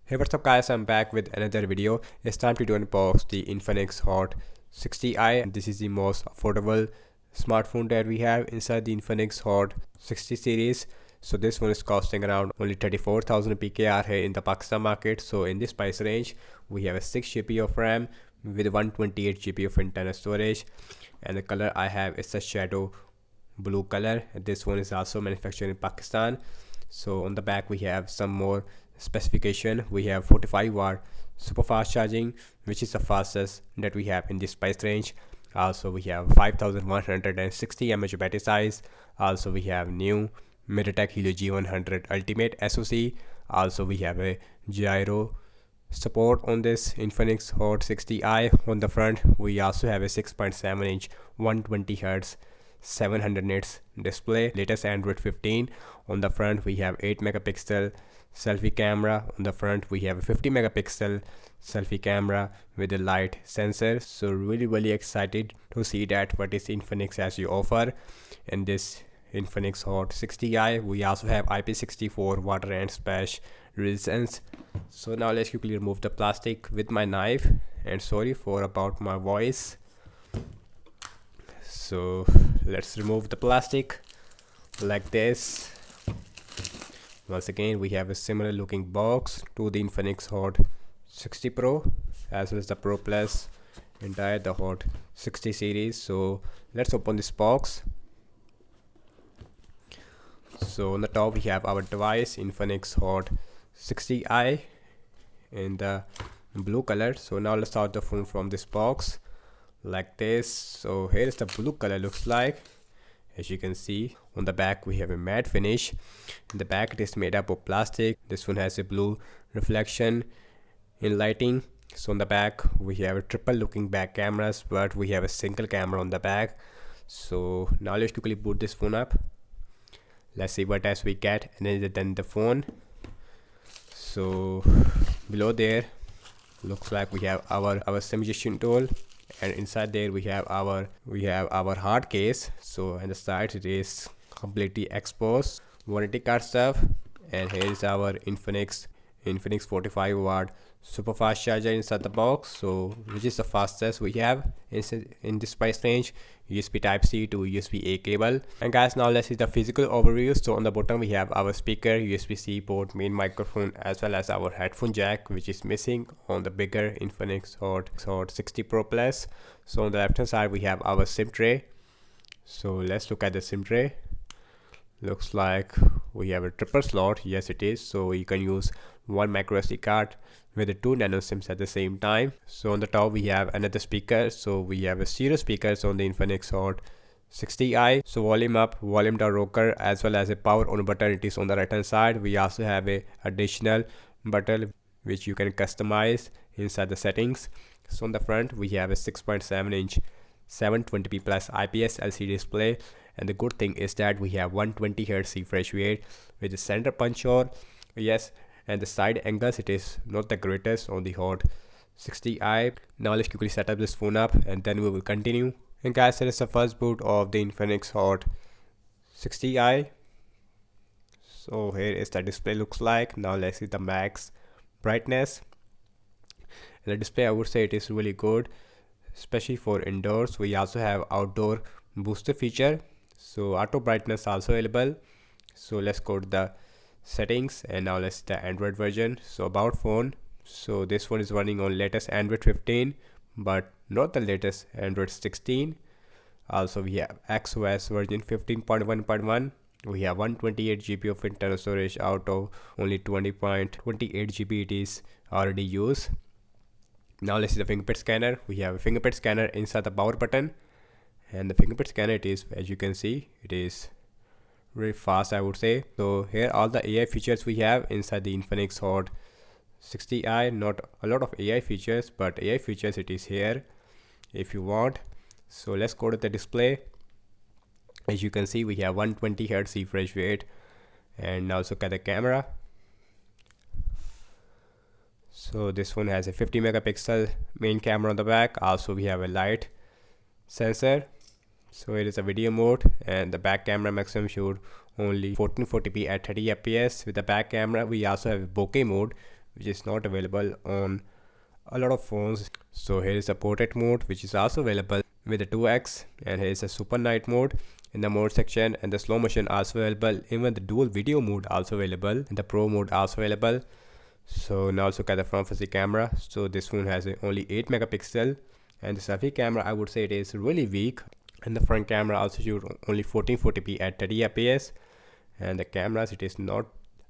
Hey, what's up guys, I'm back with another video. It's time to unbox the Infinix Hot 60i. This is the most affordable smartphone that we have inside the Infinix Hot 60 series. So this one is costing around only 34,000 PKR here in the Pakistan market. So in this price range, we have a 6 GB of RAM with 128 GB of internal storage. And the color I have is a shadow blue color. This one is also manufactured in Pakistan. So on the back we have some more specification. We have 45-watt super fast charging, which is the fastest that we have in this price range. Also we have 5160 mAh battery size. Also we have new MediaTek Helio G100 Ultimate SoC. Also we have a gyro support on this Infinix Hot 60i. On the front we also have a 6.7-inch 120Hz 700 nits display, latest Android 15. On the front we have 8 megapixel selfie camera. On the front we have a 50 megapixel selfie camera with a light sensor. So really excited to see that what is Infinix has to offer in this Infinix Hot 60i. We also have IP64 water and splash resistance. So now let's quickly remove the plastic with my knife, and sorry for about my voice. So let's remove the plastic like this. Once again we have a similar looking box to the Infinix Hot 60 Pro as well as the Pro Plus entire the Hot 60 series. So let's open this box. So on the top we have our device Infinix Hot 60i in the blue color. So now let's start the phone from this box like this. So here is the blue color looks like. As you can see on the back we have a matte finish. In the back it is made up of plastic. This one has a blue reflection in lighting. So on the back we have a triple looking back cameras, but we have a single camera on the back. So now let's quickly boot this phone up. Let's see what else we get, and then the phone. So below there looks like we have our simulation tool, and inside there we have our hard case. So on the side it is completely exposed warranty card stuff, and here is our Infinix 45-watt super fast charger inside the box, so which is the fastest we have in this price range. USB type C to USB A cable. And guys, now let's see the physical overview. So on the bottom we have our speaker, USB-C port, main microphone, as well as our headphone jack, which is missing on the bigger Infinix Hot 60 Pro Plus. So on the left hand side we have our SIM tray. So let's look at the SIM tray. Looks like we have a triple slot. Yes it is. So you can use one micro SD card with the 2 nano sims at the same time. So on the top we have another speaker. So we have a stereo speakers on the Infinix Hot 60i. So volume up, volume down rocker, as well as a power on button. It is on the right hand side. We also have a additional button which you can customize inside the settings. So on the front we have a 6.7-inch 720p plus IPS LCD display, and the good thing is that we have 120Hz refresh rate with the center punch hole. Yes, and the side angles it is not the greatest on the Hot 60i. Now let's quickly set up this phone up and then we will continue. And guys, here is the first boot of the Infinix Hot 60i. So here is the display looks like. Now let's see the max brightness. And the display, I would say it is really good, especially for indoors. We also have outdoor booster feature, so auto brightness also available. So let's go to the settings, and now let's see the Android version. So about phone, so this one is running on latest Android 15 but not the latest Android 16. Also we have XOS version 15.1.1. we have 128 GB of internal storage out of only 20.28 GB it is already used. Now let's see the fingerprint scanner. We have a fingerprint scanner inside the power button, and the fingerprint scanner, it is, as you can see, it is really fast, I would say. So here all the AI features we have inside the Infinix Hot 60i. Not a lot of AI features, but AI features it is here if you want. So let's go to the display. As you can see we have 120Hz refresh rate, and also look at the camera. So this one has a 50 megapixel main camera on the back. Also we have a light sensor. So it is a video mode, and the back camera maximum shoot only 1440p at 30 fps with the back camera. We also have a bokeh mode which is not available on a lot of phones. So here is a portrait mode, which is also available with the 2x, and here is a super night mode in the mode section, and the slow motion also available. Even the dual video mode also available, and the pro mode also available. So now let's look at the front facing camera. So this phone has only 8 megapixel, and the selfie camera, I would say it is really weak, and the front camera also shoots only 1440p at 30 fps, and the cameras, it is not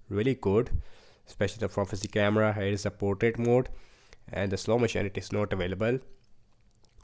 really good, especially the front facing camera. Here is a portrait mode, and the slow motion, it is not available.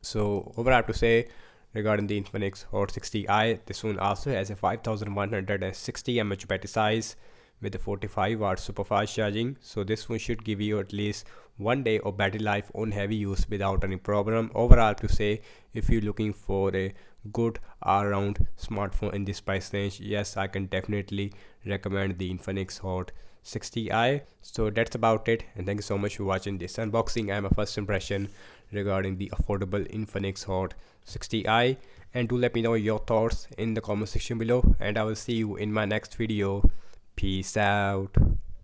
So overall I have to say regarding the Infinix Hot 60i, this one also has a 5160 mAh battery size with a 45 watt super fast charging. So this one should give you at least 1 day of battery life on heavy use without any problem. Overall to say, if you're looking for a good all-round smartphone in this price range, yes, I can definitely recommend the Infinix Hot 60i. So that's about it, and thank you so much for watching this unboxing and my first impression regarding the affordable Infinix Hot 60i. And do let me know your thoughts in the comment section below, and I will see you in my next video. Peace out.